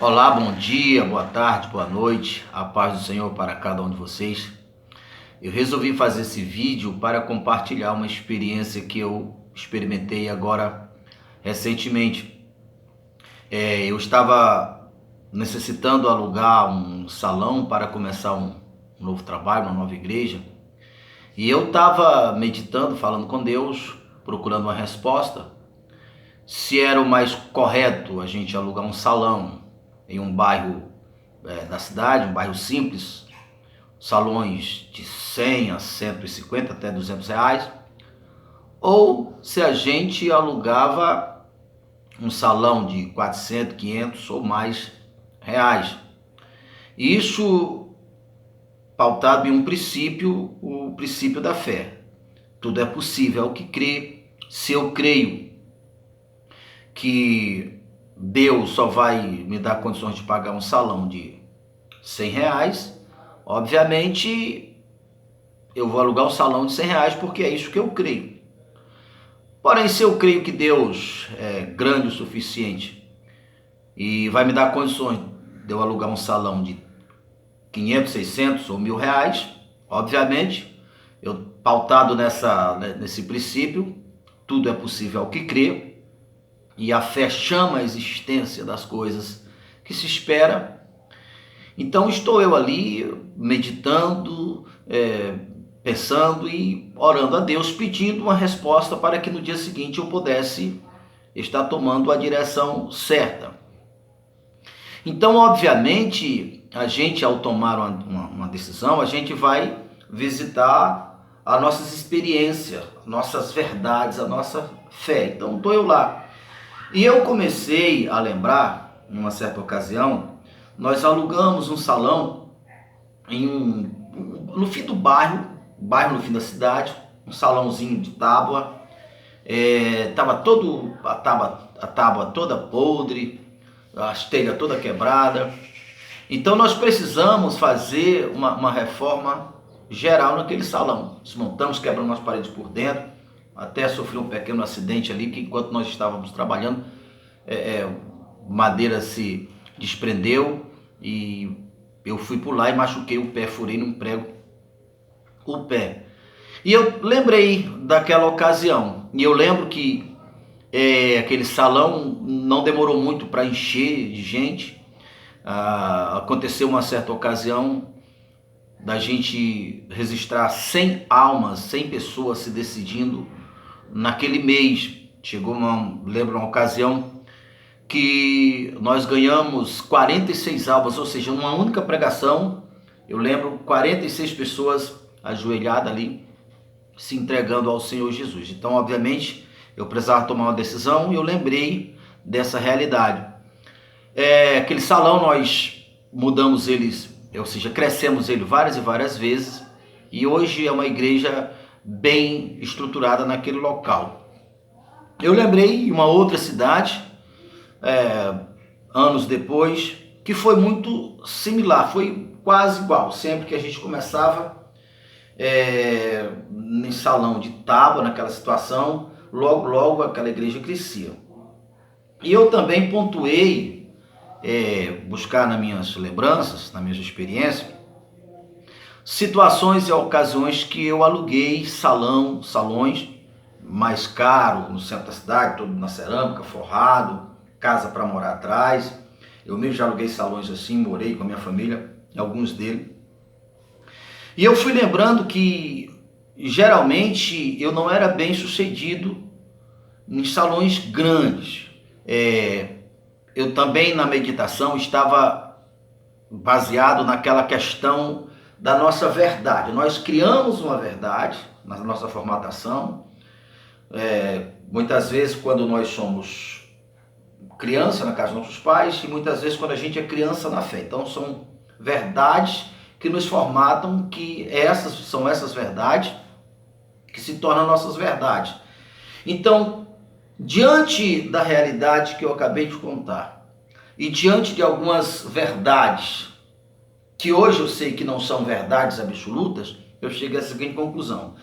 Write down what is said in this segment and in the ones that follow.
Olá, bom dia, boa tarde, boa noite, a paz do Senhor para cada um de vocês. Eu resolvi fazer esse vídeo para compartilhar uma experiência que eu experimentei agora recentemente. Eu estava necessitando alugar um salão para começar um novo trabalho, uma nova igreja, e eu estava meditando, falando com Deus, procurando uma resposta, se era o mais correto a gente alugar um salão em um bairro da cidade, um bairro simples, salões de 100 a 150 até R$ 200, ou se a gente alugava um salão de 400, 500 ou mais reais. Isso pautado em um princípio, o princípio da fé. Tudo é possível ao que crê. Se eu creio que Deus só vai me dar condições de pagar um salão de R$ 100, obviamente eu vou alugar um salão de R$ 100 porque é isso que eu creio. Porém, se eu creio que Deus é grande o suficiente e vai me dar condições de eu alugar um salão de 500, 600 ou R$ 1.000, obviamente, eu pautado nesse princípio, tudo é possível ao que crê, e a fé chama a existência das coisas que se espera. Então estou eu ali meditando, pensando e orando a Deus, pedindo uma resposta para que no dia seguinte eu pudesse estar tomando a direção certa. Então, obviamente, a gente ao tomar uma decisão, a gente vai visitar as nossas experiências, nossas verdades, a nossa fé. Então estou eu lá. E eu comecei a lembrar, em uma certa ocasião, nós alugamos um salão no fim do bairro no fim da cidade, um salãozinho de tábua, a tábua toda podre, as telhas toda quebrada. Então nós precisamos fazer uma reforma geral naquele salão. Desmontamos, quebramos as paredes por dentro, até sofreu um pequeno acidente ali, que enquanto nós estávamos trabalhando, madeira se desprendeu e eu fui pular e machuquei o pé, furei num prego o pé. E eu lembrei daquela ocasião, e eu lembro que aquele salão não demorou muito para encher de gente. Aconteceu uma certa ocasião da gente registrar 100 almas, 100 pessoas se decidindo naquele mês. Lembro uma ocasião que nós ganhamos 46 almas, ou seja, numa única pregação, eu lembro 46 pessoas ajoelhadas ali, se entregando ao Senhor Jesus. Então, obviamente, eu precisava tomar uma decisão e eu lembrei dessa realidade. Aquele salão nós mudamos eles, ou seja, crescemos ele várias e várias vezes, e hoje é uma igreja bem estruturada naquele local. Eu lembrei em uma outra cidade, anos depois, que foi muito similar, foi quase igual. Sempre que a gente começava em salão de tábua, naquela situação, logo aquela igreja crescia. E eu também pontuei, buscar nas minhas lembranças, nas minhas experiências, situações e ocasiões que eu aluguei salões mais caros no centro da cidade, todo na cerâmica, forrado, casa para morar atrás. Eu mesmo já aluguei salões assim, morei com a minha família em alguns deles. E eu fui lembrando que geralmente eu não era bem sucedido em salões grandes. Eu também na meditação estava baseado naquela questão da nossa verdade. Nós criamos uma verdade na nossa formatação. Muitas vezes quando nós somos criança na casa dos nossos pais, e muitas vezes quando a gente é criança na fé. Então são verdades que nos formatam, que são essas verdades que se tornam nossas verdades. Então, diante da realidade que eu acabei de contar, e diante de algumas verdades que hoje eu sei que não são verdades absolutas, eu cheguei à seguinte conclusão: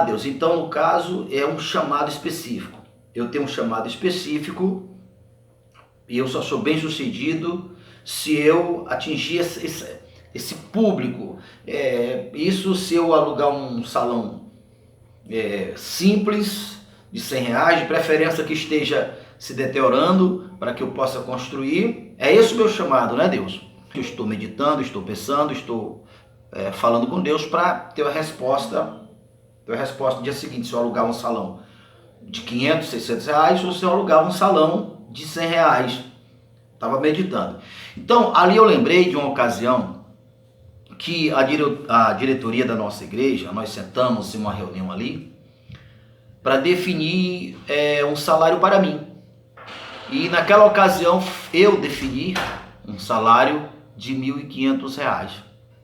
Deus, então no caso é um chamado específico. Eu tenho um chamado específico e eu só sou bem sucedido se eu atingir esse público. Isso se eu alugar um salão simples, de R$ 100, de preferência que esteja se deteriorando, para que eu possa construir. É esse o meu chamado, né, Deus? Eu estou meditando, estou pensando, estou falando com Deus para ter a resposta. Ter a resposta no dia seguinte, se eu alugar um salão de R$ 500, R$ 600, ou se eu alugar um salão de R$ 100. Estava meditando. Então, ali eu lembrei de uma ocasião que a diretoria da nossa igreja, nós sentamos em uma reunião ali para definir um salário para mim. E naquela ocasião eu defini um salário de R$ 1.500.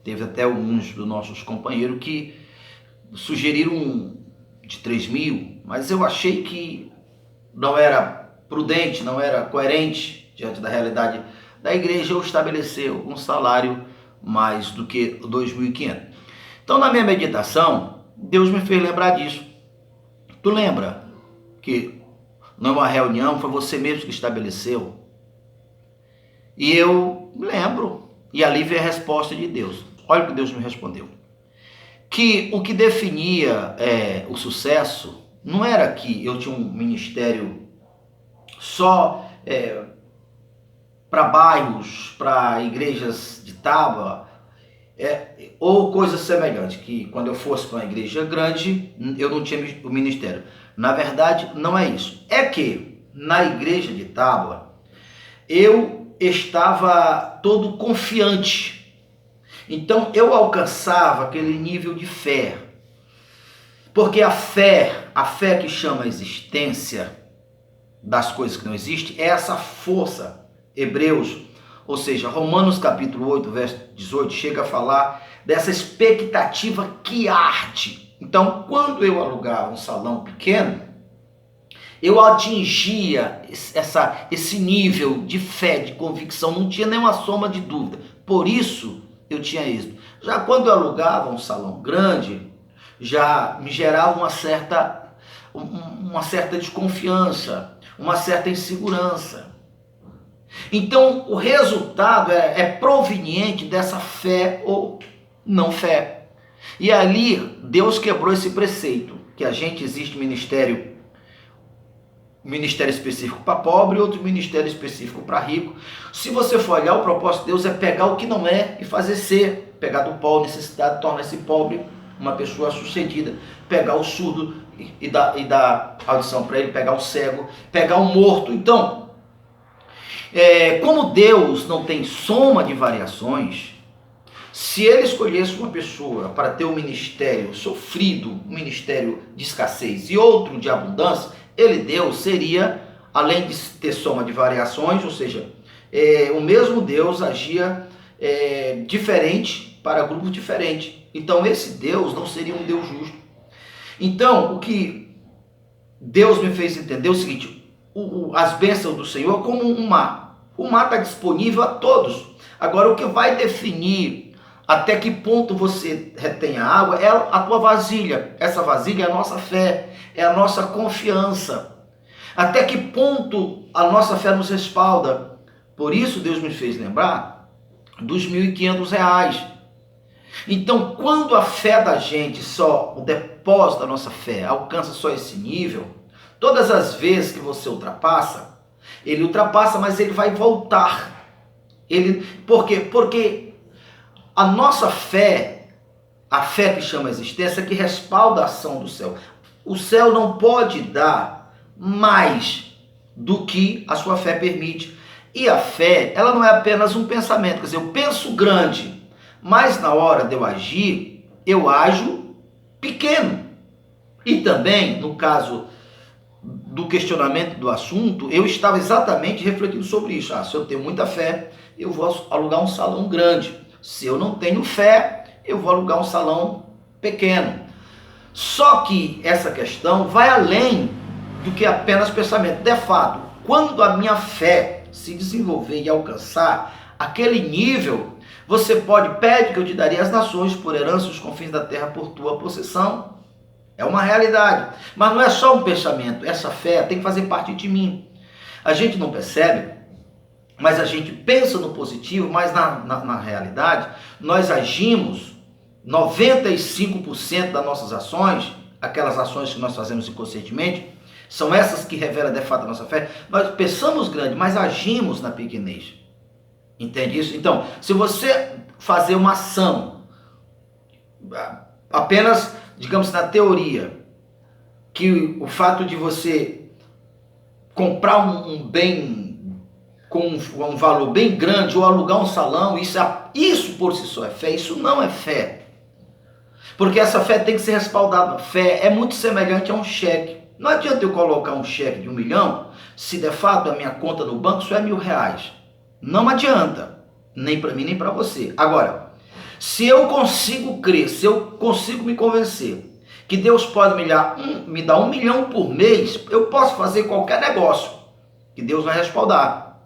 Teve até alguns dos nossos companheiros que sugeriram de 3.000, mas eu achei que não era prudente, não era coerente diante da realidade da igreja eu estabelecer um salário mais do que 2.500. Então, na minha meditação, Deus me fez lembrar disso. Tu lembra que numa reunião foi você mesmo que estabeleceu? E eu lembro. E ali veio a resposta de Deus. Olha o que Deus me respondeu. Que o que definia o sucesso não era que eu tinha um ministério só para bairros, para igrejas de tábua, ou coisa semelhante, que quando eu fosse para uma igreja grande, eu não tinha o ministério. Na verdade, não é isso. É que na igreja de tábua, eu estava todo confiante. Então eu alcançava aquele nível de fé. Porque a fé que chama a existência das coisas que não existem, é essa força. Hebreus, ou seja, Romanos capítulo 8, verso 18, chega a falar dessa expectativa que arde. Então, quando eu alugava um salão pequeno, eu atingia esse nível de fé, de convicção, não tinha nenhuma soma de dúvida. Por isso, eu tinha êxito. Já quando eu alugava um salão grande, já me gerava uma certa desconfiança, uma certa insegurança. Então, o resultado é proveniente dessa fé ou não fé. E ali, Deus quebrou esse preceito, que a gente existe ministério específico para pobre e outro ministério específico para rico. Se você for olhar, o propósito de Deus é pegar o que não é e fazer ser. Pegar do pó necessidade, torna esse pobre uma pessoa sucedida. Pegar o surdo e dar audição para ele, pegar o cego, pegar o morto. Então, como Deus não tem soma de variações, se ele escolhesse uma pessoa para ter um ministério sofrido, um ministério de escassez e outro de abundância, Deus seria, além de ter soma de variações, ou seja, o mesmo Deus agia diferente para grupos diferentes. Então esse Deus não seria um Deus justo. Então o que Deus me fez entender é o seguinte: as bênçãos do Senhor como um mar. O mar está disponível a todos. Agora, o que vai definir até que ponto você retém a água é a tua vasilha. Essa vasilha é a nossa fé, é a nossa confiança. Até que ponto a nossa fé nos respalda. Por isso, Deus me fez lembrar dos R$ 1.500. Então, quando a fé da gente, o depósito da nossa fé alcança só esse nível, todas as vezes que você ultrapassa, ele ultrapassa, mas ele vai voltar. Por quê? Porque a nossa fé, a fé que chama a existência, que respalda a ação do céu. O céu não pode dar mais do que a sua fé permite. E a fé, ela não é apenas um pensamento. Quer dizer, eu penso grande, mas na hora de eu agir, eu ajo pequeno. E também, no caso do questionamento do assunto, eu estava exatamente refletindo sobre isso. Se eu tenho muita fé, eu vou alugar um salão grande. Se eu não tenho fé, eu vou alugar um salão pequeno. Só que essa questão vai além do que apenas pensamento. De fato, quando a minha fé se desenvolver e alcançar aquele nível, você pede que eu te daria as nações por herança, os confins da terra por tua possessão. É uma realidade, mas não é só um pensamento. Essa fé tem que fazer parte de mim. A gente não percebe, mas a gente pensa no positivo, mas na realidade nós agimos 95% das nossas ações, aquelas ações que nós fazemos inconscientemente, são essas que revelam de fato a nossa fé. Nós pensamos grande, mas agimos na pequenez. Entende isso? Então, se você fazer uma ação, apenas, digamos, na teoria, que o fato de você comprar um bem com um valor bem grande ou alugar um salão, isso por si só é fé. Isso não é fé. Porque essa fé tem que ser respaldada. Fé é muito semelhante a um cheque. Não adianta eu colocar um cheque de 1 milhão, se de fato a minha conta no banco só é R$1.000. Não adianta, nem para mim nem para você. Agora, se eu consigo crer, se eu consigo me convencer que Deus pode me dar 1 milhão por mês, eu posso fazer qualquer negócio que Deus vai respaldar.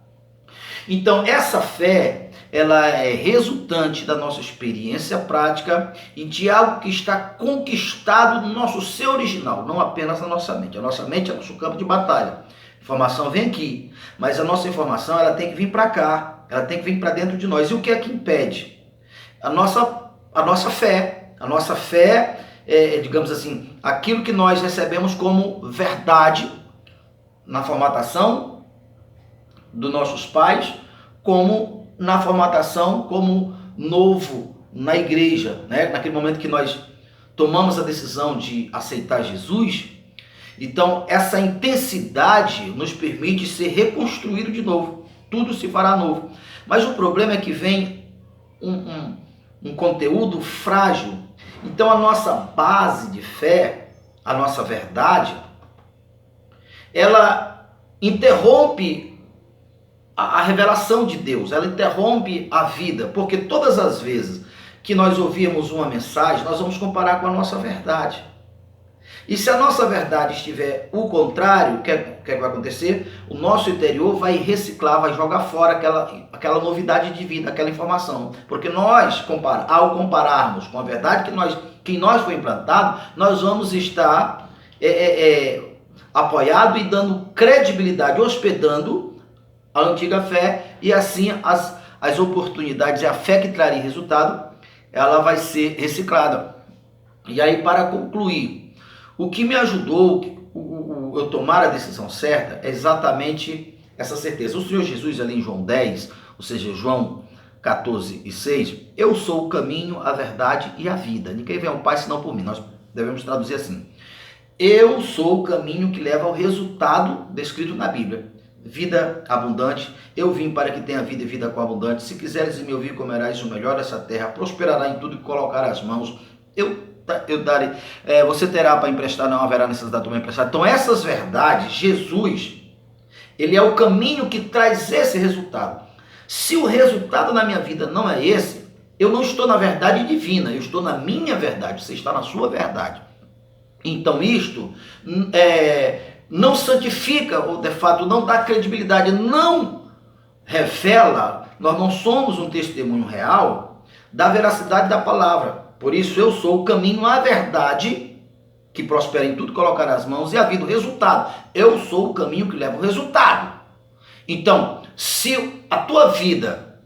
Então, essa fé, ela é resultante da nossa experiência prática e de algo que está conquistado no nosso ser original, não apenas na nossa mente. A nossa mente é nosso campo de batalha. A informação vem aqui, mas a nossa informação ela tem que vir para cá, ela tem que vir para dentro de nós. E o que é que impede? A nossa fé. A nossa fé é, digamos assim, aquilo que nós recebemos como verdade na formatação dos nossos pais, como na formatação como novo na igreja, né? Naquele momento que nós tomamos a decisão de aceitar Jesus, então essa intensidade nos permite ser reconstruído de novo, tudo se fará novo. Mas o problema é que vem um conteúdo frágil. Então a nossa base de fé, a nossa verdade, ela interrompe a revelação de Deus, ela interrompe a vida, porque todas as vezes que nós ouvimos uma mensagem, nós vamos comparar com a nossa verdade. E se a nossa verdade estiver o contrário, o que vai acontecer? O nosso interior vai reciclar, vai jogar fora aquela novidade de vida, aquela informação. Porque nós, ao compararmos com a verdade que em nós foi implantado, nós vamos estar apoiado e dando credibilidade, hospedando a antiga fé, e assim as oportunidades e a fé que traria resultado, ela vai ser reciclada. E aí, para concluir, o que me ajudou eu tomar a decisão certa é exatamente essa certeza. O Senhor Jesus ali em João 10, ou seja, João 14:6, eu sou o caminho, a verdade e a vida. Ninguém vem ao Pai senão por mim. Nós devemos traduzir assim. Eu sou o caminho que leva ao resultado descrito na Bíblia. Vida abundante, eu vim para que tenha vida e vida com abundante. Se quiseres me ouvir, comerás o melhor dessa terra, prosperará em tudo que colocar as mãos. Eu darei, você terá para emprestar, não haverá necessidade de emprestar. Então essas verdades, Jesus, ele é o caminho que traz esse resultado. Se o resultado na minha vida não é esse, eu não estou na verdade divina, eu estou na minha verdade, você está na sua verdade. Então isto não santifica, ou de fato não dá credibilidade, não revela, nós não somos um testemunho real da veracidade da palavra. Por isso eu sou o caminho, a verdade, que prospera em tudo, colocar as mãos, e a vida, o resultado. Eu sou o caminho que leva o resultado. Então, se a tua vida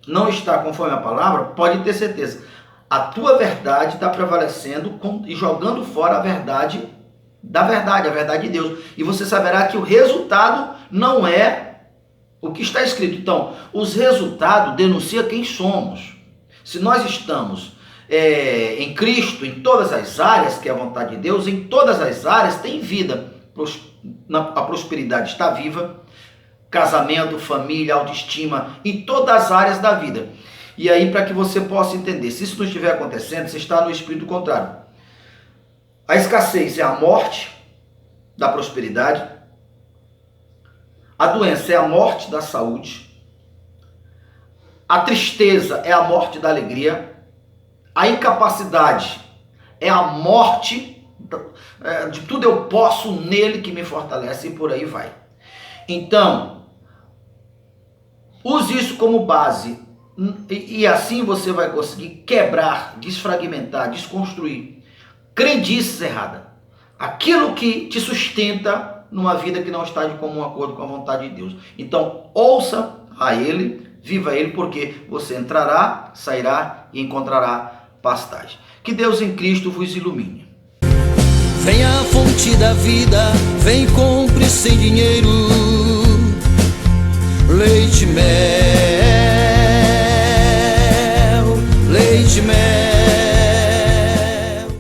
não está conforme a palavra, pode ter certeza, a tua verdade está prevalecendo e jogando fora a verdade da verdade, a verdade de Deus. E você saberá que o resultado não é o que está escrito. Então, os resultados denunciam quem somos. Se nós estamos em Cristo, em todas as áreas, que é a vontade de Deus, em todas as áreas tem vida. A prosperidade está viva, casamento, família, autoestima, em todas as áreas da vida. E aí, para que você possa entender, se isso não estiver acontecendo, você está no espírito contrário. A escassez é a morte da prosperidade, a doença é a morte da saúde, a tristeza é a morte da alegria, a incapacidade é a morte de tudo eu posso nele que me fortalece, e por aí vai. Então, use isso como base, e assim você vai conseguir quebrar, desfragmentar, desconstruir crendices erradas. Aquilo que te sustenta numa vida que não está de comum acordo com a vontade de Deus. Então, ouça a Ele, viva Ele, porque você entrará, sairá e encontrará pastagem. Que Deus em Cristo vos ilumine. Vem a fonte da vida, vem compre sem dinheiro.